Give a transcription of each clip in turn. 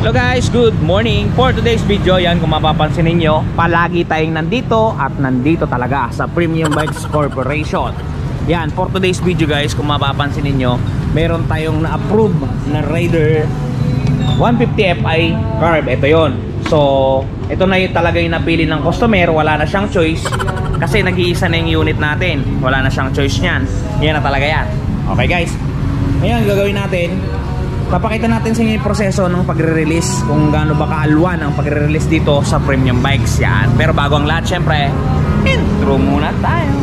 Hello guys, good morning. For today's video, yan kung mapapansin ninyo, palagi tayong nandito at nandito talaga sa Premium Bikes Corporation. Yan, for today's video guys, kung mapapansin ninyo, meron tayong na-approve na Raider 150 Fi carb. Ito yon. So, ito na yung talaga yung napili ng customer. Wala na siyang choice kasi nag-iisa na yung unit natin. Wala na siyang choice niyan. Yan na talaga yan. Okay guys, ngayon gagawin natin, papakita natin sa inyo yung proseso ng pagre-release, kung gaano ba kaalwan ang pagre-release dito sa Premium Bikes. Yan. Pero bago ang lahat, syempre, intro muna tayo.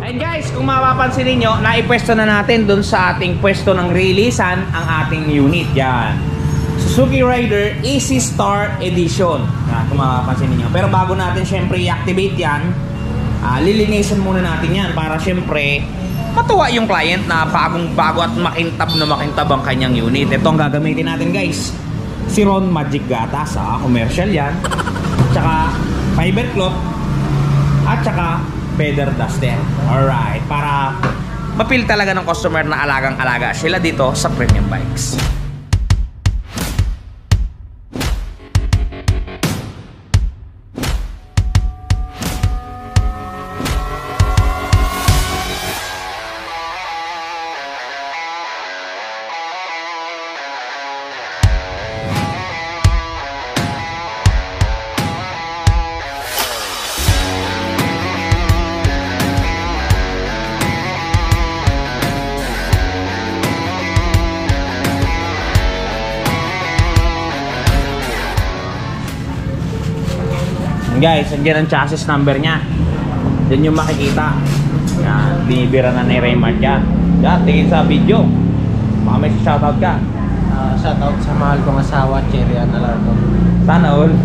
And guys, kung mapapansin ninyo, naipwesto na natin dun sa ating pwesto ng releasean ang ating unit. Yan, Suzuki Raider Easy Star Edition. Yan, kung mapapansin ninyo. Pero bago natin syempre i-activate yan, lilinisan muna natin yan para syempre matuwa yung client na bagong-bago at makintab ang kanyang unit. Ito ang gagamitin natin guys, Siron Magic Gatas. Commercial yan. Tsaka fiber cloth at tsaka feather duster. Alright, para mapil talaga ng customer na alagang-alaga sila dito sa Premium Bikes. Guys, andyan ang chassis number nya. Diyan yung makikita. Yan, binibira na ni Raymart yan. Yan, tingin sa video. Baka may shoutout ka. Shoutout sa mahal kong asawa, Cherry Analardo. Sana all.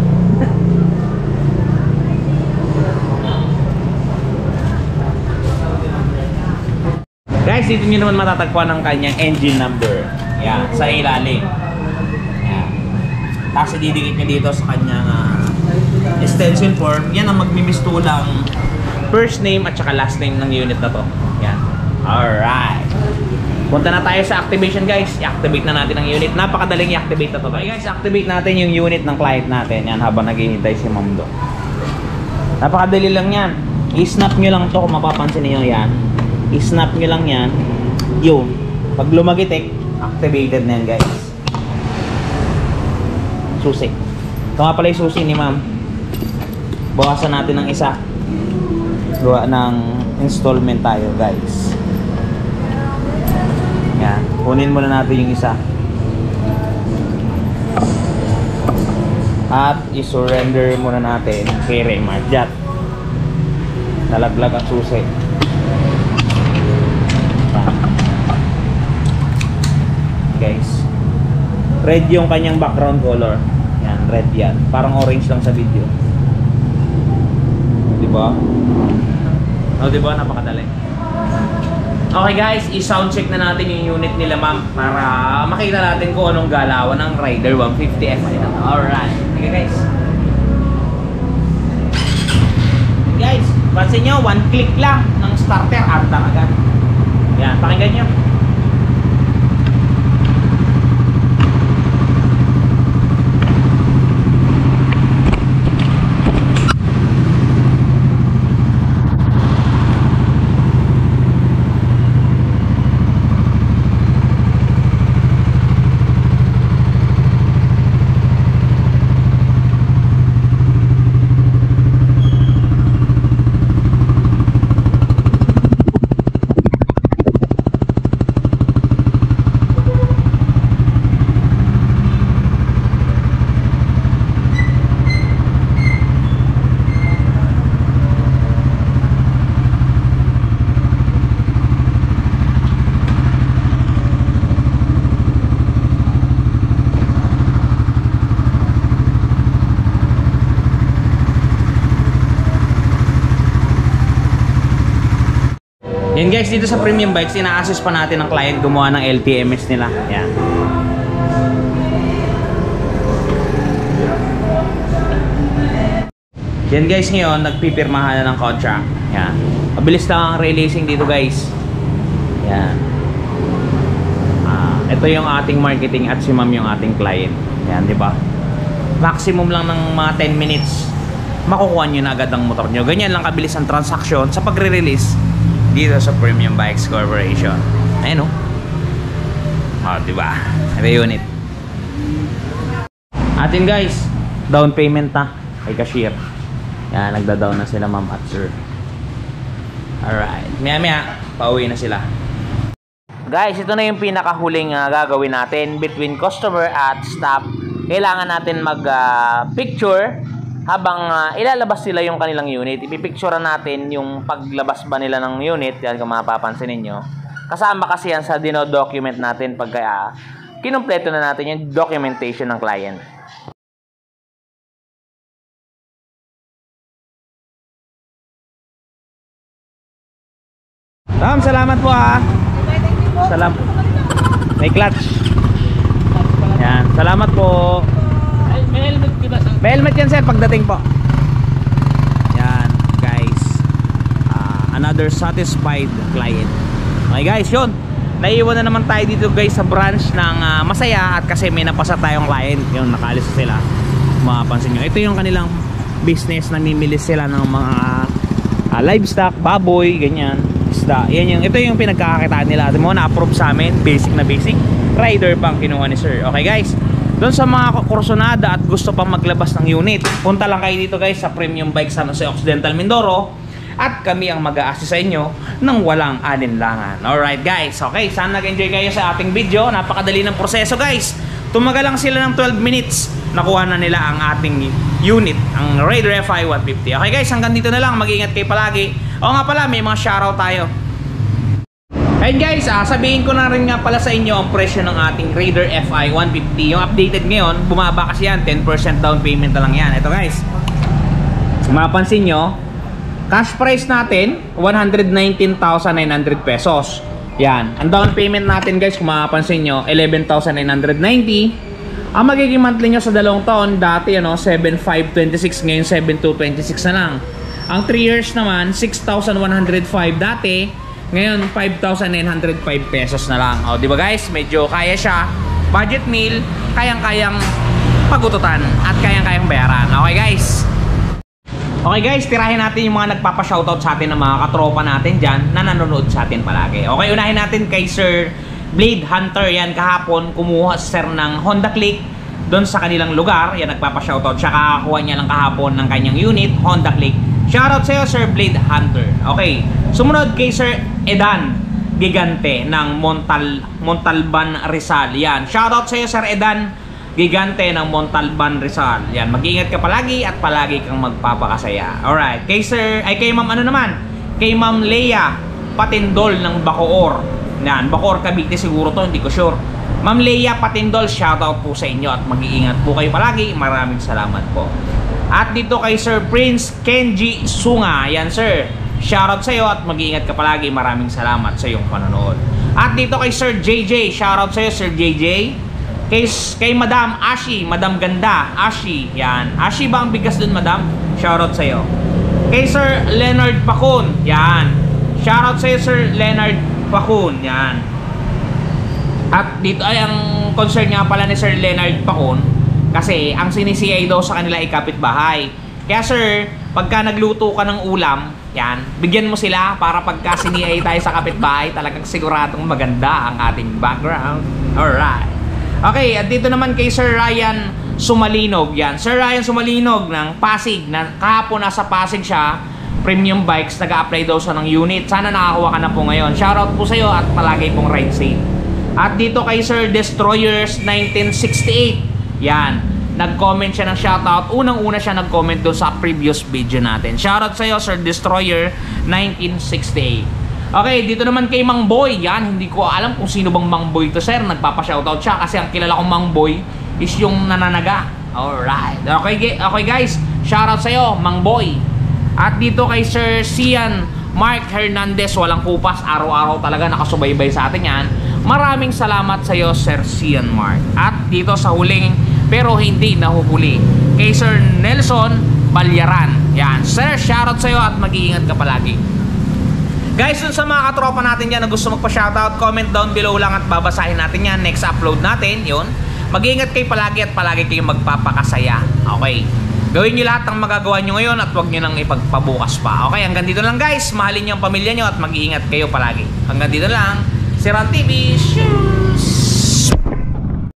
Guys, dito nyo naman matatagpuan ang kanyang engine number. Yan, sa ilalim. Yan. Tapos didikit nyo dito sa kanyang extension form. Yan ang magmimistulang first name at saka last name ng unit na to. Yan. Alright. Punta na tayo sa activation guys. I-activate na natin ang unit. Napakadaling i-activate na to. Okay guys, activate natin yung unit ng client natin. Yan, habang naghihintay si Ma'am Do. Napakadali lang yan. I-snap nyo lang to kung mapapansin niyo yan. I-snap nyo lang yan. Yun. Pag lumagitik, activated na yan guys. Susi. Ito nga pala yung susi ni Ma'am. Bawasan natin ng isa. Gawa ng installment tayo guys. Yan. Kunin muna natin yung isa. At i-surrender muna natin kay Raymart. Diyan. Nalaglag ang susi. Guys. Red yung kanyang background color. Yan. Red yan. Parang orange lang sa video. Diba? O diba? Napakadali. Okay guys, i-sound check na natin yung unit nila ma'am para makita natin kung anong galawan ng Raider 150 Fi. Alright. Okay guys. Guys, pansin nyo, one click lang ng starter, andang agad. Yan, pakinggan nyo. guys, dito sa Premium Bikes, ina-assist pa natin ang client gumawa ng LTMS nila. Yan. Yan guys, ngayon nagpipirmahan na ng contract. Yan. Mabilis lang ang releasing dito guys. Yan. Ito yung ating marketing at si ma'am yung ating client. Yan, di ba? Maximum lang ng mga 10 minutes makukuha nyo na agad ang motor nyo. Ganyan lang kabilis ang transaction sa pagre-release dito sa Premium Bikes Corporation. Ayun o. Di ba? Ito unit. Atin guys, down payment na kay cashier. Yan, nagda-down na sila ma'am at sir. Alright. Maya-maya, pauwi na sila. Guys, ito na yung pinakahuling gagawin natin between customer at staff. Kailangan natin mag-picture habang ilalabas sila yung kanilang unit. Ipipicturean natin yung paglabas ba nila ng unit. Yan kung mapapansin ninyo. Kasama kasi yan sa dino-document natin pagka kinumpleto na natin yung documentation ng client. Ma'am, salamat po ha. Salamat. May clutch. Yan, salamat po. May helmet diba? May helmet yan sir pagdating po. Yan guys, another satisfied client. Okay guys, yun. Naiiwan na naman tayo dito guys sa branch ng Masaya. At kasi may napasa tayong client. Yung nakaalis sila. Mapapansin nyo, ito yung kanilang business. Namimili sila ng mga livestock, baboy, ganyan, isda. Ito yung pinagkakakitaan nila. Ito mo, na-approve sa amin. Basic na basic. Rider pang kinuha ni sir. Okay guys, doon sa mga kursunada at gusto pang maglabas ng unit, punta lang kayo dito guys sa Premium Bikes San Jose Occidental Mindoro. At kami ang mag-a-assist sa inyo ng walang alinlangan. Alright guys, okay, sana nag-enjoy kayo sa ating video. Napakadali ng proseso guys. Tumagal lang sila ng 12 minutes. Nakuha na nila ang ating unit, ang Raider FI 150. Okay guys, hanggang dito na lang. Mag-ingat kayo palagi. O nga pala, may mga shoutout tayo. Ayun guys, sabihin ko na rin nga pala sa inyo ang presyo ng ating Raider FI 150. Yung updated ngayon, bumaba kasi yan. 10% down payment na lang yan. Ito guys, kung mapansin nyo, cash price natin 119,900 pesos. Yan. Ang down payment natin guys, kung mapapansin nyo, 11,990. Ang magiging monthly nyo sa 2 taon, dati 7,526, ngayon 7,226 na lang. Ang 3 years naman, 6,105 dati, ngayon 5,905 pesos na lang. O, di ba guys? Medyo kaya siya. Budget meal, kayang-kayang pagututan at kayang-kayang bayaran. Okay guys? Okay guys, tirahin natin yung mga nagpapa-shoutout sa atin ng mga katropa natin dyan na nanonood sa atin palagi. Okay, unahin natin kay Sir Blade Hunter. Yan, kahapon kumuha sir ng Honda Click doon sa kanilang lugar. Yan, nagpapa-shoutout siya. Kakakuha niya lang kahapon ng kanyang unit, Honda Click. Shoutout sa'yo, Sir Blade Hunter. Okay, sumunod kay Sir Edan Gigante ng Montalban, Rizal. Yan, shoutout sa'yo, Sir Edan Gigante ng Montalban, Rizal. Yan, mag-iingat ka palagi at palagi kang magpapakasaya. Alright, kay Ma'am kay Ma'am Leia Patindol ng Bacoor. Yan, Bacoor, Cavite siguro to, hindi ko sure. Ma'am Leia Patindol, shoutout po sa inyo at mag-iingat po kayo palagi. Maraming salamat po. At dito kay Sir Prince Kenji Sunga. Yan sir, shoutout sa iyo at mag-iingat ka palagi. Maraming salamat sa iyong panonood. At dito kay Sir JJ, shoutout sa iyo Sir JJ. Kay Madam Ashi, Madam Ganda, Ashi, yan. Ashi ba ang bigas dun, Madam? Shoutout sa iyo. Kay Sir Leonard Pacun, yan. Shoutout sa iyo, Sir Leonard Pacun, yan. At dito ay ang concern nga pala ni Sir Leonard Pacun kasi ang sinisiyay daw sa kanila ay kapitbahay. Kaya sir, pagka nagluto ka ng ulam, yan, bigyan mo sila para pagka siniyay tayo sa kapitbahay, talagang siguradong maganda ang ating background. Alright. Okay, at dito naman kay Sir Ryan Sumalinog, yan. Sir Ryan Sumalinog ng Pasig, na kahapon nasa Pasig siya, Premium Bikes, nag-a-apply daw siya ng unit. Sana nakakuha ka na po ngayon. Shoutout po sa iyo at palagi pong ride safe. At dito kay Sir Destroyers 1968, yan. Nag-comment siya ng shoutout. Unang-una siya nag-comment doon sa previous video natin. Shoutout sa iyo, Sir Destroyer 1968. Okay, dito naman kay Mang Boy. Yan, hindi ko alam kung sino bang Mang Boy to sir. Nagpapa-shoutout siya kasi ang kilala kong Mang Boy is yung nananaga. Alright. Okay guys, shoutout sa'yo, Mang Boy. At dito kay Sir Sian Mark Hernandez, walang kupas, araw-araw talaga nakasubaybay sa atin yan. Maraming salamat sa iyo, Sir Cian Mark. At dito sa huling pero hindi nahuhuli, kay Sir Nelson Balyaran. Yan, Sir, shoutout sa iyo at mag-iingat ka palagi. Guys, dun sa mga katropa natin dyan na gusto magpa-shoutout, comment down below lang at babasahin natin yan next upload natin. Yun, mag-iingat kayo palagi at palagi kayong magpapakasaya. Okay, gawin nyo lahat ng magagawa nyo ngayon at huwag nyo nang ipagpabukas pa. Okay, hanggang dito lang guys. Mahalin nyo ang pamilya nyo at mag-iingat kayo palagi. Hanggang dito lang. Si Ran TV. Shoo!